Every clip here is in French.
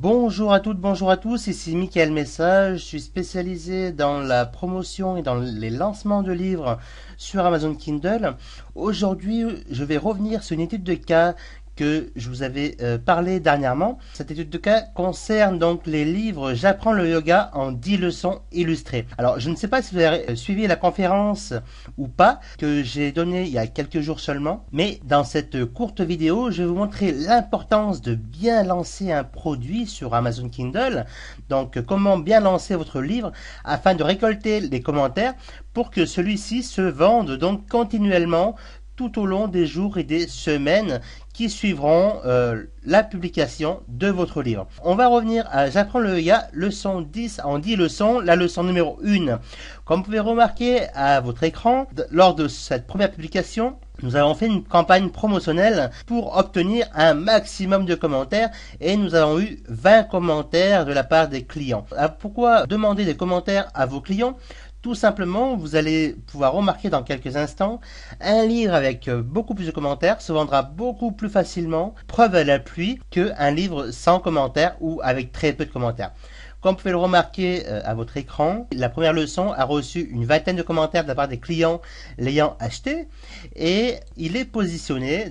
Bonjour à toutes, bonjour à tous, ici Mickaël Message, je suis spécialisé dans la promotion et dans les lancements de livres sur Amazon Kindle. Aujourd'hui, je vais revenir sur une étude de cas que je vous avais parlé dernièrement. Cette étude de cas concerne donc les livres J'apprends le yoga en 10 leçons illustrées. Alors, je ne sais pas si vous avez suivi la conférence ou pas que j'ai donnée il y a quelques jours seulement, mais dans cette courte vidéo, je vais vous montrer l'importance de bien lancer un produit sur Amazon Kindle. Donc, comment bien lancer votre livre afin de récolter les commentaires pour que celui-ci se vende donc continuellement tout au long des jours et des semaines qui suivront la publication de votre livre. On va revenir à J'apprends le yoga, leçon 10 en 10 leçons, la leçon numéro 1. Comme vous pouvez remarquer à votre écran, lors de cette première publication, nous avons fait une campagne promotionnelle pour obtenir un maximum de commentaires et nous avons eu 20 commentaires de la part des clients. Alors pourquoi demander des commentaires à vos clients ? Tout simplement, vous allez pouvoir remarquer dans quelques instants, un livre avec beaucoup plus de commentaires se vendra beaucoup plus facilement, preuve à l'appui, qu'un livre sans commentaires ou avec très peu de commentaires. Comme vous pouvez le remarquer à votre écran, la première leçon a reçu une vingtaine de commentaires de la part des clients l'ayant acheté et il est positionné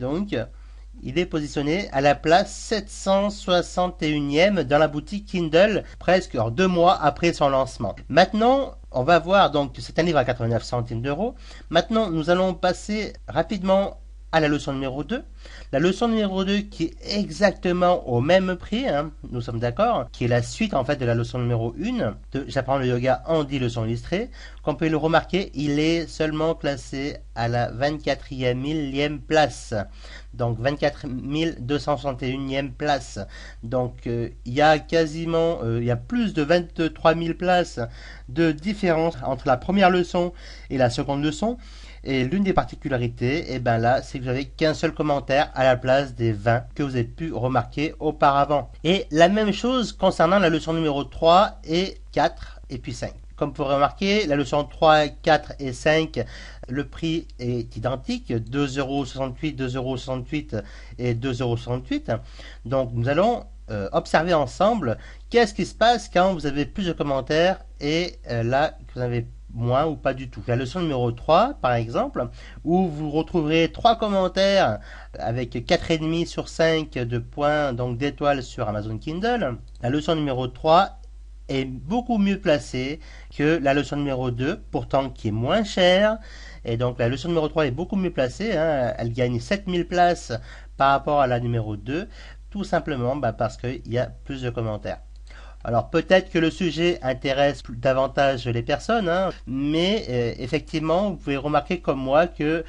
à la place 761e dans la boutique Kindle, presque 2 mois après son lancement. Maintenant, on va voir donc que c'est un livre à 89 centimes d'euros. Maintenant, nous allons passer rapidement à la leçon numéro 2. La leçon numéro 2 qui est exactement au même prix, nous sommes d'accord, qui est la suite en fait de la leçon numéro 1 de J'apprends le yoga en 10 leçons illustrées. Comme vous pouvez le remarquer, il est seulement classé à la 24e millième place. Donc 24 261e place. Donc il y a quasiment, il y a plus de 23 000 places de différence entre la première leçon et la seconde leçon. Et l'une des particularités, et ben là, c'est que vous n'avez qu'un seul commentaire à la place des 20 que vous avez pu remarquer auparavant. Et la même chose concernant la leçon numéro 3 et 4 et puis 5. Comme vous pouvez remarquer, la leçon 3, 4 et 5, le prix est identique, 2,68 €, 2,68 € et 2,68 €. Donc nous allons observer ensemble qu'est-ce qui se passe quand vous avez plus de commentaires et là que vous avez moins ou pas du tout. La leçon numéro 3, par exemple, où vous retrouverez 3 commentaires avec 4,5 sur 5 de points, donc d'étoiles sur Amazon Kindle. La leçon numéro 3 est beaucoup mieux placée que la leçon numéro 2, pourtant qui est moins chère. Et donc la leçon numéro 3 est beaucoup mieux placée, elle gagne 7000 places par rapport à la numéro 2, tout simplement parce qu'il y a plus de commentaires. Alors peut-être que le sujet intéresse davantage les personnes, mais effectivement, vous pouvez remarquer comme moi que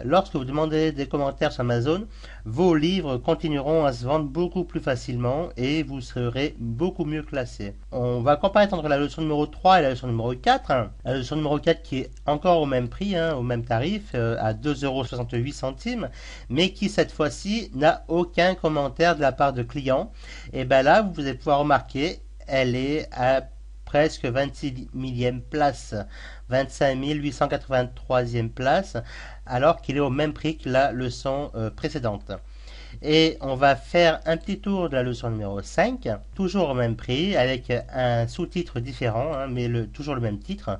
lorsque vous demandez des commentaires sur Amazon, vos livres continueront à se vendre beaucoup plus facilement et vous serez beaucoup mieux classé. On va comparer entre la leçon numéro 3 et la leçon numéro 4. La leçon numéro 4 qui est encore au même prix, au même tarif, à 2,68 €, mais qui cette fois-ci n'a aucun commentaire de la part de clients. Et bien là, vous allez pouvoir remarquer, elle est à presque 26 millième place, 25 883e place, alors qu'il est au même prix que la leçon précédente. Et on va faire un petit tour de la leçon numéro 5, toujours au même prix, avec un sous-titre différent, mais toujours le même titre.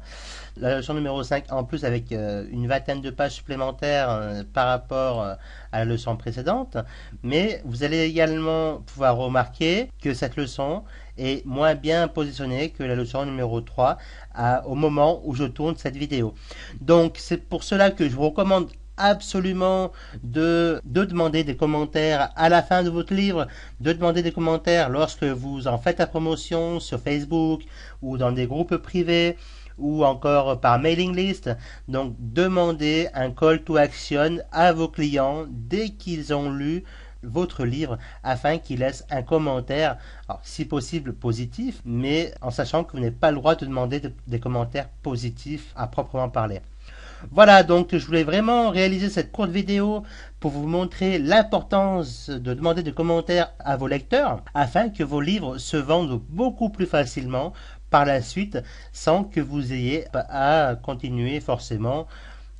La leçon numéro 5, en plus, avec une vingtaine de pages supplémentaires par rapport à la leçon précédente. Mais vous allez également pouvoir remarquer que cette leçon est moins bien positionnée que la leçon numéro 3 au moment où je tourne cette vidéo. Donc, c'est pour cela que je vous recommande absolument de demander des commentaires à la fin de votre livre, de demander des commentaires lorsque vous en faites la promotion sur Facebook ou dans des groupes privés ou encore par mailing list. Donc demandez un call to action à vos clients dès qu'ils ont lu votre livre afin qu'ils laissent un commentaire, alors, si possible positif, mais en sachant que vous n'avez pas le droit de demander des commentaires positifs à proprement parler. Voilà, donc je voulais vraiment réaliser cette courte vidéo pour vous montrer l'importance de demander des commentaires à vos lecteurs afin que vos livres se vendent beaucoup plus facilement par la suite sans que vous ayez à continuer forcément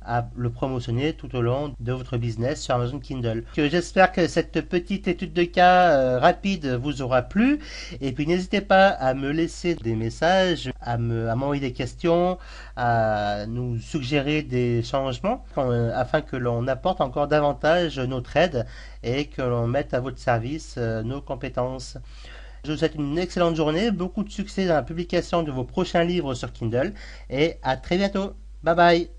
à le promotionner tout au long de votre business sur Amazon Kindle. J'espère que cette petite étude de cas rapide vous aura plu. Et puis n'hésitez pas à me laisser des messages, à m'envoyer des questions, à nous suggérer des changements afin que l'on apporte encore davantage notre aide et que l'on mette à votre service nos compétences. Je vous souhaite une excellente journée, beaucoup de succès dans la publication de vos prochains livres sur Kindle et à très bientôt. Bye bye.